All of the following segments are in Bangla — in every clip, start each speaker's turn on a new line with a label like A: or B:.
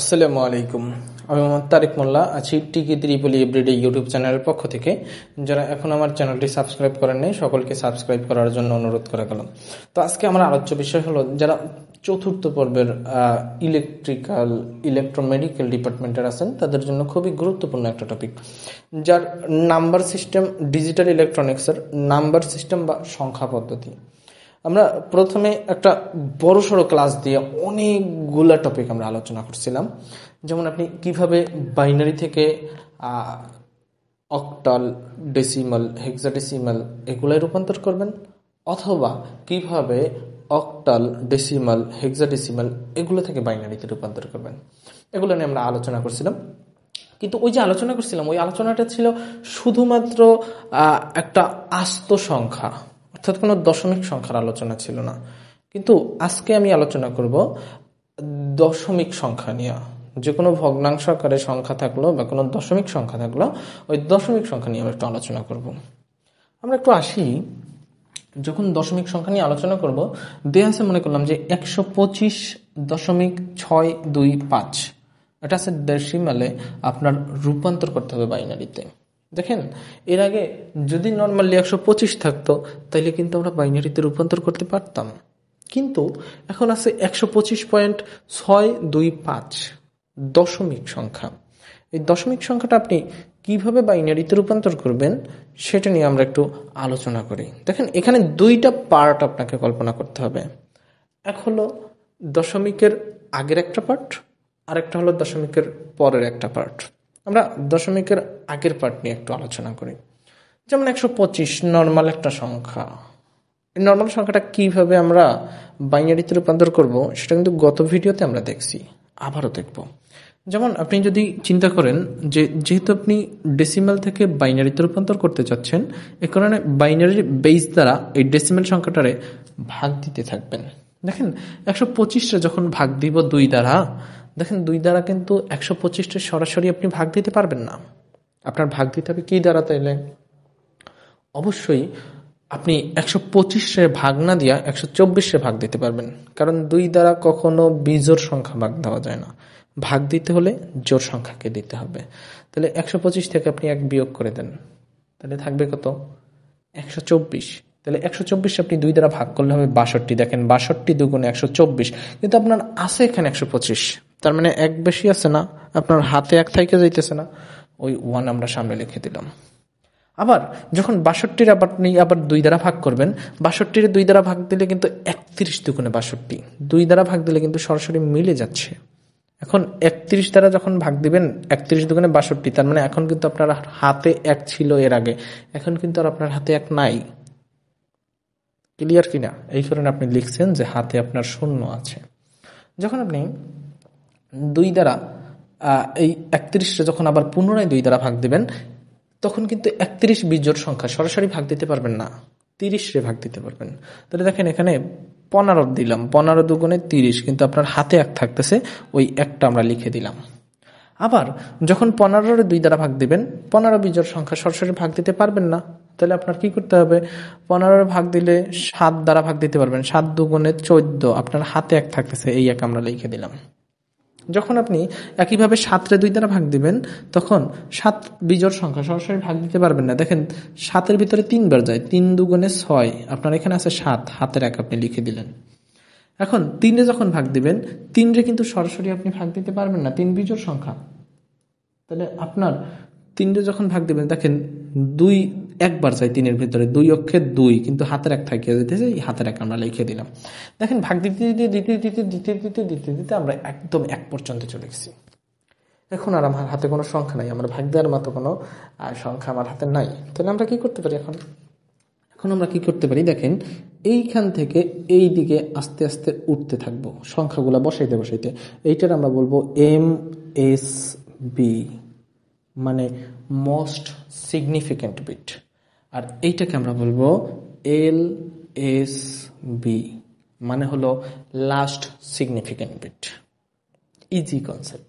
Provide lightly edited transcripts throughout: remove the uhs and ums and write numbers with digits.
A: আসসালামু আলাইকুম। আমি মোহাম্মদ তারিক মোল্লা আছি টিকি ত্রিপলি এভরিডে ইউটিউব চ্যানেলের পক্ষ থেকে। যারা এখন আমার চ্যানেলটি সাবস্ক্রাইব করেন নাই সকলকে সাবস্ক্রাইব করার জন্য অনুরোধ করা গেল। তো আজকে আমার আলোচ্য বিষয় হলো যারা চতুর্থ পর্বের ইলেকট্রোমেডিক্যাল ডিপার্টমেন্টের আছেন তাদের জন্য খুবই গুরুত্বপূর্ণ একটা টপিক, যার নাম্বার সিস্টেম, ডিজিটাল ইলেকট্রনিক্সের নাম্বার সিস্টেম বা সংখ্যা পদ্ধতি। আমরা প্রথমে একটা বড়সড় ক্লাস দিয়ে অনেকগুলা টপিক আমরা আলোচনা করছিলাম, যেমন আপনি কিভাবে বাইনারি থেকে অক্টাল, ডেসিমাল, হেক্সাডেসিমাল এগুলাই রূপান্তর করবেন, অথবা কিভাবে অক্টাল, ডেসিমাল, হেক্সাডেসিমাল এগুলো থেকে বাইনারিতে রূপান্তর করবেন, এগুলো নিয়ে আমরা আলোচনা করছিলাম। কিন্তু ওই যে আলোচনা করছিলাম ওই আলোচনাটা ছিল শুধুমাত্র একটা আস্ত সংখ্যা, অর্থাৎ কোনো দশমিক সংখ্যার আলোচনা ছিল না। কিন্তু আজকে আমি আলোচনা করব দশমিক সংখ্যা নিয়ে। যে কোনো ভগ্নাংশ আকারে সংখ্যা থাকলো বা কোনো দশমিক সংখ্যা থাকলো, ওই দশমিক সংখ্যা নিয়ে আমরা একটু আলোচনা করব। আমরা একটু আসি, যখন দশমিক সংখ্যা নিয়ে আলোচনা করব, দেয়া আছে মনে করলাম যে 125.625, এটা আছে ডেসিমালে, আপনার রূপান্তর করতে হবে বাইনারিতে। দেখেন, এর আগে যদি নর্মালি 125 থাকতো তাইলে কিন্তু আমরা বাইনারিতে রূপান্তর করতে পারতাম, কিন্তু এখন আছে 125.625 দশমিক সংখ্যা। এই দশমিক সংখ্যাটা আপনি কিভাবে বাইনারিতে রূপান্তর করবেন সেটা নিয়ে আমরা একটু আলোচনা করি। দেখেন, এখানে দুইটা পার্ট আপনাকে কল্পনা করতে হবে। এক হলো দশমিকের আগের একটা পার্ট, আর একটা হলো দশমিকের পরের একটা পার্ট। আমরা দশমিকের আগের পার্ট নিয়ে একটু আলোচনা করি। যেমন 125 নর্মাল একটা সংখ্যা। এই নর্মাল সংখ্যাটা কিভাবে আমরা বাইনারিতে রূপান্তর করব সেটা কিন্তু গত ভিডিওতে আমরা দেখছি, আবারও দেখব। যেমন আপনি যদি চিন্তা করেন যে যেহেতু আপনি ডেসিমাল থেকে বাইনারিতে রূপান্তর করতে চাচ্ছেন, এ কারণে বাইনারির বেস দ্বারা এই ডেসিমাল সংখ্যাটারে ভাগ দিতে থাকবেন। দেখেন, 125টা যখন ভাগ দিব 2 দ্বারা, দেখেন 2 দ্বারা কিন্তু 125টা সরাসরি আপনি ভাগ দিতে পারবেন না। আপনার ভাগ দিতে হবে কি দ্বারা? তাইলে অবশ্যই আপনি 125 ভাগ না দিয়া 124 ভাগ দিতে পারবেন, কারণ 2 দ্বারা কখনো বিজোড় সংখ্যা ভাগ দেওয়া যায় না। ভাগ দিতে হলে জোড় সংখ্যাকে দিতে হবে। তাহলে 125 থেকে আপনি 1 বিয়োগ করে দেন, তাহলে থাকবে কত? 124। তাহলে 124 আপনি 2 দ্বারা ভাগ করলে হবে 62। দেখেন, 62 দুগুণে 124, কিন্তু আপনার আছে এখানে 125, তার মানে 1 বেশি আছে না, আপনার হাতে 1 থেকে যাইতেছে না, ওই 1 আমরা সামনে লিখে দিলাম। আবার যখন 62 আপনি আবার 2 দ্বারা ভাগ করবেন, 62 2 দ্বারা ভাগ দিলে কিন্তু 31 দুগুণে 62, 2 দ্বারা ভাগ দিলে কিন্তু সরাসরি মিলে যাচ্ছে। এখন 31 দ্বারা যখন ভাগ দিবেন, 31 দুগুণে 62, তার মানে এখন কিন্তু আপনার হাতে 1 ছিল এর আগে, এখন কিন্তু আর আপনার হাতে 1 নাই। ক্লিয়ার কিনা? এই কারণে আপনি লিখছেন যে হাতে আপনার 0 আছে। যখন আপনি 2 দ্বারা এই 31টা যখন আবার পুনরায় 2 দ্বারা ভাগ দিবেন, তখন কিন্তু 31 বিজোড় সংখ্যা, সরাসরি ভাগ দিতে পারবেন না, 30 রে ভাগ দিতে পারবেন। তাহলে দেখেন, এখানে 15 দিলাম, 15 দুগুণে 30, কিন্তু আপনার হাতে 1 থাকতেছে, ওই 1টা আমরা লিখে দিলাম। আবার যখন 15 2 দ্বারা ভাগ দিবেন, 15 বিজোড় সংখ্যা, সরাসরি ভাগ দিতে পারবেন না, তাহলে আপনার কি করতে হবে? 15 ভাগ দিলে 7 দ্বারা ভাগ দিতে পারবেন, 7 দুগুণে 14, আপনার হাতে 1 থাকতেছে, এই 1 আমরা লিখে দিলাম। যখন আপনি একইভাবে 7 রে 2 দ্বারা ভাগ দিবেন, তখন 7 বিজোড় সংখ্যা, সরাসরি ভাগ দিতে পারবেন না। দেখেন, 7-এর ভিতরে 3 বার যায়, 3 দুগুণে 6, আপনার এখানে আছে 7, হাতের 1 আপনি লিখে দিলেন। এখন 3 রে যখন ভাগ দিবেন, 3 রে কিন্তু সরাসরি আপনি ভাগ দিতে পারবেন না, 3 বিজোড় সংখ্যা। তাহলে আপনার 3 রে যখন ভাগ দিবেন, দেখেন 2 একবার যায় 3-এর ভিতরে, 2 অক্ষে 2, কিন্তু হাতের 1 থাকিয়ে দিতেছে, এই হাতের 1 আমরা লিখে দিলাম। দেখেন, ভাগ দিতে দিতে দিতে দিতে দিতে দিতে দিতে দিতে আমরা একদম 1 পর্যন্ত চলে গেছি। এখন আর আমার হাতে কোনো সংখ্যা নাই, আমার ভাগ দেওয়ার মতো কোনো সংখ্যা আমার হাতে নাই। তাহলে আমরা কি করতে পারি? এখন আমরা কি করতে পারি? দেখেন, এইখান থেকে এই দিকে আস্তে আস্তে উঠতে থাকবো সংখ্যাগুলো বসাইতে বসাইতে। এইটার আমরা বলবো MSB, মানে মোস্ট সিগনিফিক্যান্ট বিট, আর এইটাকে আমরা বলবো LSB, মানে হলো last significant bit. Easy concept.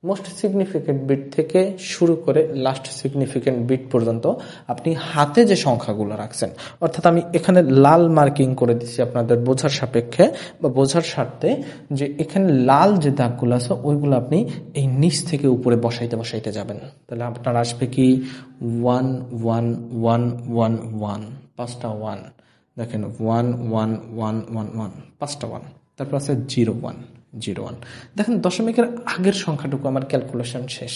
A: Most significant bit থেকে শুরু করে লাস্ট সিগনিফিকেন্ট বিট পর্যন্ত আপনি হাতে যে সংখ্যাগুলো রাখছেন, অর্থাৎ আমি এখানে লাল মার্কিং করে দিচ্ছি আপনাদের বোঝার সাপেক্ষে বা বোঝার স্বার্থে, যে এখানে লাল যে দাগগুলো আছে ওইগুলো আপনি এই নিচ থেকে উপরে বসাইতে বসাইতে যাবেন। তাহলে আপনার আসবে কি 1 1 1 1 1, 5টা 1, দেখেন 1 1 1 1 1, 5টা 1, তারপর আছে 0 1 0 1। দেখেন দশমিকের আগের সংখ্যাটুকু আমার ক্যালকুলেশন শেষ।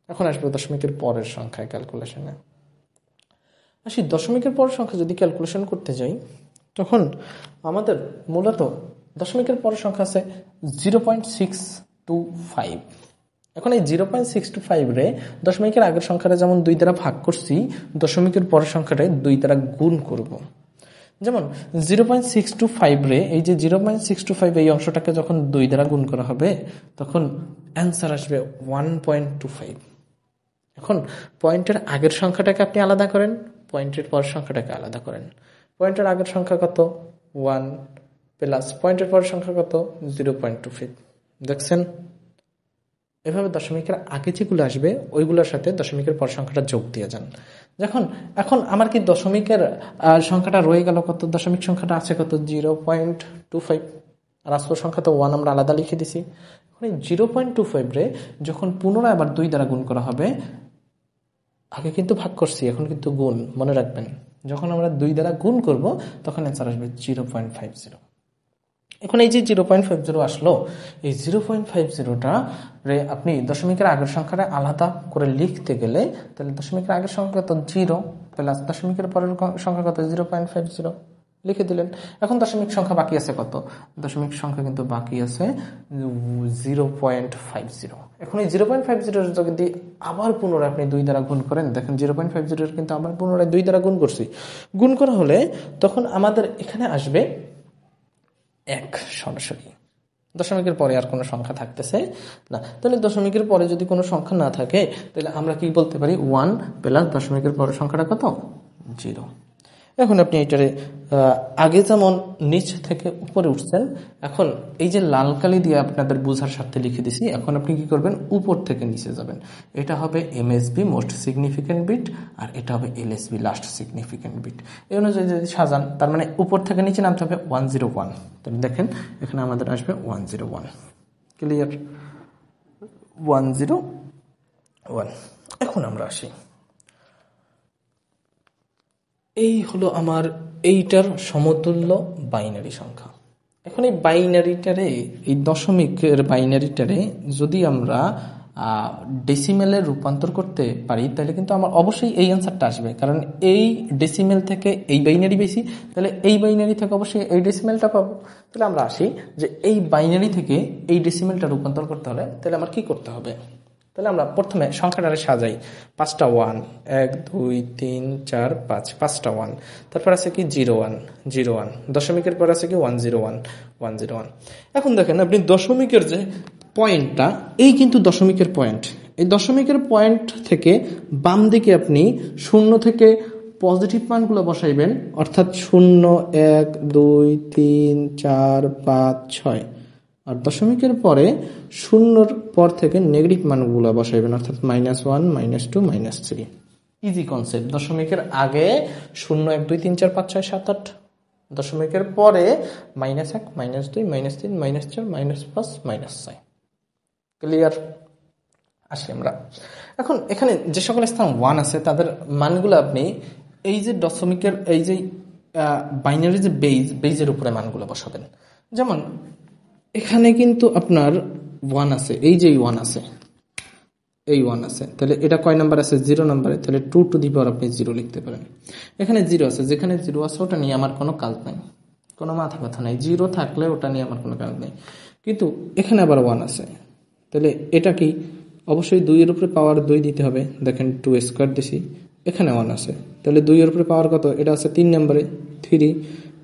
A: এখন আসবো দশমিকের পরের সংখ্যায় ক্যালকুলেশনে আসি। দশমিকের পরের সংখ্যা যদি ক্যালকুলেশন করতে যাই, তখন আমাদের মূলত দশমিকের পরের সংখ্যা আছে 0.625। এখন এই 0.625 রে দশমিকের আগের সংখ্যাটা যেমন 2 দ্বারা ভাগ করছি, দশমিকের পরের সংখ্যাটায় 2 দ্বারা গুণ করব। যেমন 0.625 রে এই যে 0.625 এই অংশটাকে যখন 2 দ্বারা গুণ করা হবে তখন অ্যান্সার আসবে 1.25। এখন পয়েন্টের আগের সংখ্যাটাকে আপনি আলাদা করেন, পয়েন্টের পরের সংখ্যাটাকে আলাদা করেন। পয়েন্টের আগের সংখ্যা কত? 1 প্লাস পয়েন্টের পরের সংখ্যা কত? 0.25। দেখছেন? এভাবে দশমিকের আগে যেগুলো আসবে ওইগুলোর সাথে দশমিকের পর সংখ্যাটা যোগ দিয়ে যান। এখন আমার কি দশমিকের সংখ্যাটা রয়ে গেল কত? দশমিক সংখ্যাটা আছে কত? 0.25। আর আসল সংখ্যা তো 1 আমরা আলাদা লিখে দিছি। এখন এই 0.25 রে যখন পুনরায় আবার 2 দ্বারা গুণ করা হবে, আগে কিন্তু ভাগ করছি, এখন কিন্তু গুণ, মনে রাখবেন। যখন আমরা 2 দ্বারা গুণ করব তখন অ্যান্সার আসবে 0.50। এখন এই যে 0.50 আসলো, এই 0.50টা রে আপনি দশমিকের আগের সংখ্যাটা আলাদা করে লিখতে গেলে তাহলে দশমিকের আগের সংখ্যা কত? 0 প্লাস দশমিকের পরের সংখ্যা কত? 0.50 লিখে দিলেন। এখন দশমিক সংখ্যা বাকি আছে কত? দশমিক সংখ্যা কিন্তু বাকি আছে 0.50। এখন এই 0.50 যদি আবার পুনরায় আপনি 2 দ্বারা গুণ করেন, দেখেন 0.50 কিন্তু আবার পুনরায় 2 দ্বারা গুণ করছি। গুণ করা হলে তখন আমাদের এখানে আসবে 1 সরাসরি। দশমিকের পরে আর কোনো সংখ্যা থাকতেছে না। তাহলে দশমিকের পরে যদি কোনো সংখ্যা না থাকে তাহলে আমরা কি বলতে পারি? 1 প্লাস দশমিকের পরের সংখ্যাটা কত? 0। এখন আপনি এটারে আগে যেমন নিচ থেকে উপরে উঠছেন, এখন এই যে লাল কালি দিয়ে আপনাদের বোঝার স্বার্থে লিখে দিছি, এখন আপনি কি করবেন? উপর থেকে নিচে যাবেন। এটা হবে এমএসবি মোস্ট সিগনিফিকেন্ট বিট, আর এটা হবে এলএসবি লাস্ট সিগনিফিকেন্ট বিট। এই অনুযায়ী যদি সাজান, তার মানে উপর থেকে নিচে নামতে হবে 101। তাহলে দেখেন এখানে আমাদের আসবে 101। ক্লিয়ার? 101। এখন আমরা আসি, এই হলো আমার এইটার সমতুল্য বাইনারি সংখ্যা। এখন এই বাইনারিটারে, এই দশমিকের বাইনারিটারে যদি আমরা ডেসিমেলে রূপান্তর করতে পারি তাহলে কিন্তু আমার অবশ্যই এই অ্যান্সারটা আসবে, কারণ এই ডেসিমেল থেকে এই বাইনারি বেশি, তাহলে এই বাইনারি থেকে অবশ্যই এই ডেসিমেলটা পাবো। তাহলে আমরা আসি যে এই বাইনারি থেকে এই ডেসিমেলটা রূপান্তর করতে হলে তাহলে আমার কি করতে হবে? তাহলে আমরা প্রথমে সংখ্যাটারে সাজাই। 5টা 1, 1 2 3 4 5, 5টা 1। তারপর আছে কি 01 01। দশমিকের পর আছে কি 101 101। এখন দেখেন আপনি দশমিকের যে পয়েন্টটা, এই কিন্তু দশমিকের পয়েন্ট। এই দশমিকের পয়েন্ট থেকে বাম দিকে আপনি 0 থেকে পজিটিভ মানগুলো বসাইবেন, অর্থাৎ 0 1 2 3 4 5 6। আর দশমিকের পরে 0-র পর থেকে নেগেটিভ মানগুলো বসাইবেন, অর্থাৎ -1 -2 -3। Easy concept. দশমিকের আগে 0 1 2 3 4 5 6 7 8, দশমিকের পরে -1 -2 -3 -4 -5 -6। ক্লিয়ার? আসি আমরা এখন এখানে যে সকল স্থান 1 আছে তাদের মানগুলো আপনি এই যে দশমিকের এই যে বাইনারি যে বেজের উপরে মানগুলো বসাবেন। যেমন এখানে কিন্তু আপনার 1 আছে, এই যে 1 আছে, এই 1 আছে, তাহলে এটা কয় নাম্বার আছে? 0 নাম্বারে। তাহলে 2 টু দি পাওয়ার আপনি 0 লিখতে পারেন। এখানে 0 আছে, যেখানে 0 আছে ওটা নিয়ে আমার কোনো কাজ নাই, কোনো মাথা ব্যথা নাই। 0 থাকলে ওটা নিয়ে আমার কোনো কাজ নেই। কিন্তু এখানে আবার 1 আছে, তাহলে এটা কি? অবশ্যই 2 এর উপরে পাওয়ার 2 দিতে হবে। দেখেন 2 স্কোয়ার দিছি, এখানে 1 আছে, তাহলে 2 এর উপরে পাওয়ার কত? এটা আছে 3 নাম্বারে 3,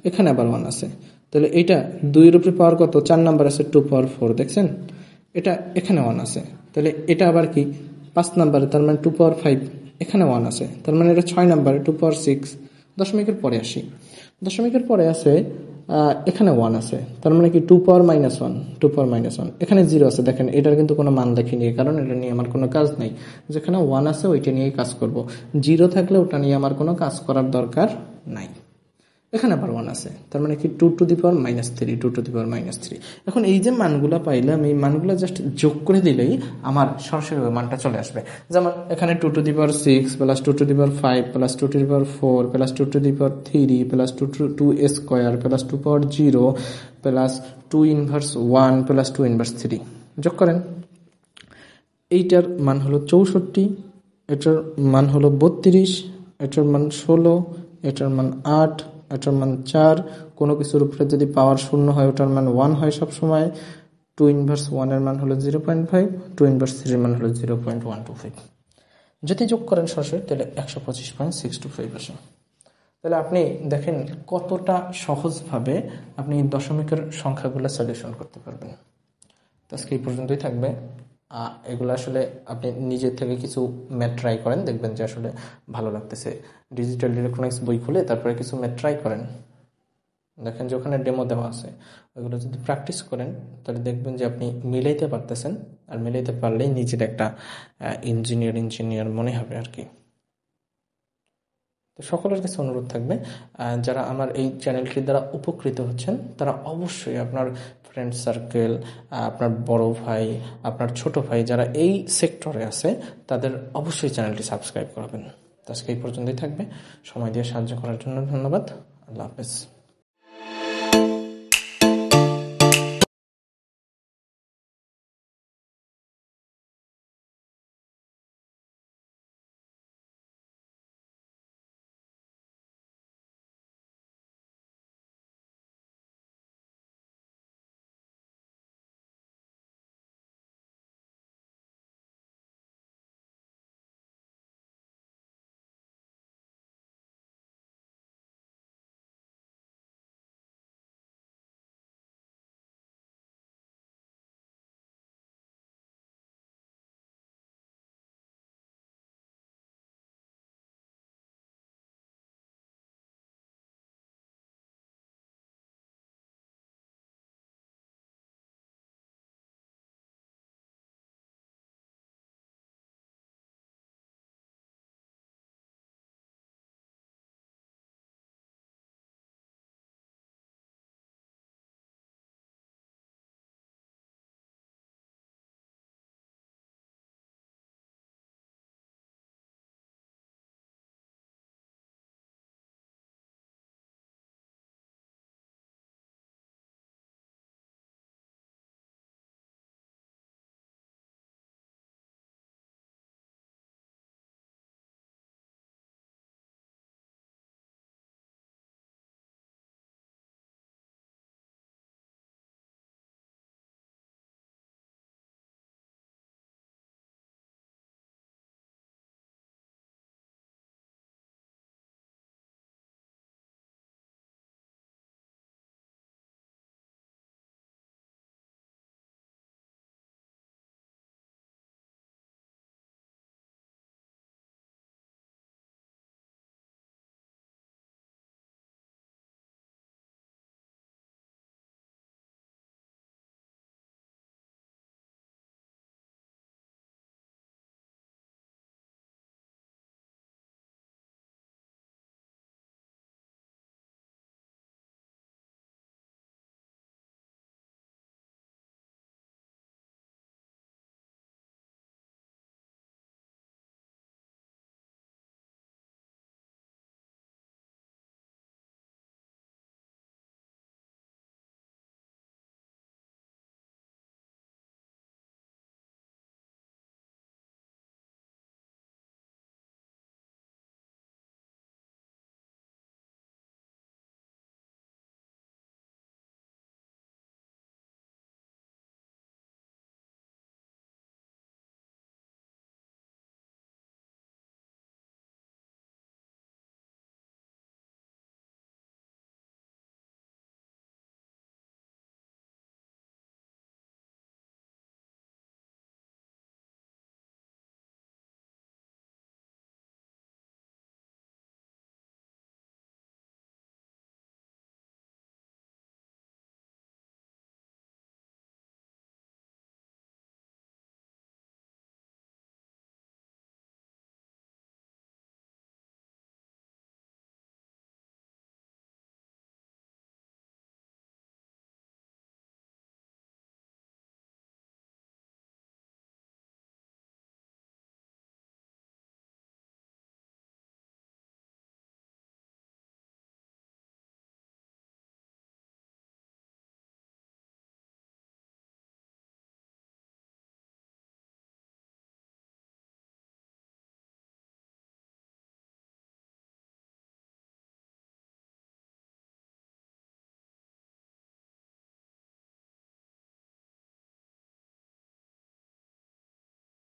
A: এখানে আবার 1 আছে, তাহলে এটা 2 এর উপরে পাওয়ার কত? 4 নাম্বার আছে 2 পাওয়ার 4। দেখছেন এটা এখানে 1 আছে, তাহলে এটা আবার কি? 5 নাম্বারে, তার মানে 2 পাওয়ার 5, এখানে 1 আছে, তার মানে এটা 6 নাম্বারে 2 পাওয়ার 6। দশমিকের পরে আসি। দশমিকের পরে আছে এখানে 1 আছে, তার মানে কি 2 পাওয়ার মাইনাস 1, 2 পাওয়ার মাইনাস 1, এখানে 0 আছে। দেখেন এটার কিন্তু কোনো মান দেখিনি, কারণ এটা নিয়ে আমার কোনো কাজ নেই। যেখানে 1 আছে ওইটা নিয়েই কাজ করব, 0 থাকলে ওটা নিয়ে আমার কোনো কাজ করার দরকার নাই। এখানে আবার 1 আছে, তার মানে কি 2 to the power minus 3, 2 to the power minus 3। এখন এই যে মানগুলো পাইলাম, এই মানগুলো জাস্ট যোগ করে দিলেই আমার সরাসরি ওই মানটা চলে আসবে। যেমন এখানে 2 to the power 6 plus 2 to the power 5 plus 2 to the power 4 plus 2 to the power 3 plus 2 square plus 2 power 0 plus 2 inverse 1 plus 2 inverse 3 যোগ করেন। এইটার মান হলো 64, এটার মান হলো 32, এটার মান 16, এটার মান 8, এটার মান 4। কোনো কিছুর উপরে যদি পাওয়ার শূন্য হয় ওটার মান 1 হয় সবসময়। 2 ইনভার্স 1 এর মান হলো 0.5, 2 ইনভার্স 3 এর মান হলো 0.125। যদি যোগ করেন সরাসরি তাহলে 125.625 আসে। তাহলে আপনি দেখেন কতটা সহজভাবে আপনি দশমিকের সংখ্যাগুলো সলিউশন করতে পারবেন। তো আজকে এই পর্যন্তই থাকবে। এগুলো আসলে আপনি নিজের থেকে কিছু ম্যাথ ট্রাই করেন, দেখবেন যে আসলে ভালো লাগতেছে। ডিজিটাল ইলেকট্রনিক্স বই খুলে তারপরে কিছু ম্যাথ ট্রাই করেন, দেখেন যে ওখানে ডেমো দেওয়া আছে, ওইগুলো যদি প্র্যাকটিস করেন তাহলে দেখবেন যে আপনি মিলাইতে পারতেছেন। আর মিলাইতে পারলেই নিজের একটা ইঞ্জিনিয়ার মনে হবে আর কি। তো সকলের কাছে অনুরোধ থাকবে, যারা আমার এই চ্যানেলটির দ্বারা উপকৃত হচ্ছেন তারা অবশ্যই আপনার ফ্রেন্ড সার্কেল, আপনার বড় ভাই, আপনার ছোট ভাই যারা এই সেক্টরে আছে তাদের অবশ্যই চ্যানেলটি সাবস্ক্রাইব করবেন। তো আজকে এই পর্যন্তই থাকবে। সময় দিয়ে সাহায্য করার জন্য ধন্যবাদ। আল্লাহ হাফেজ।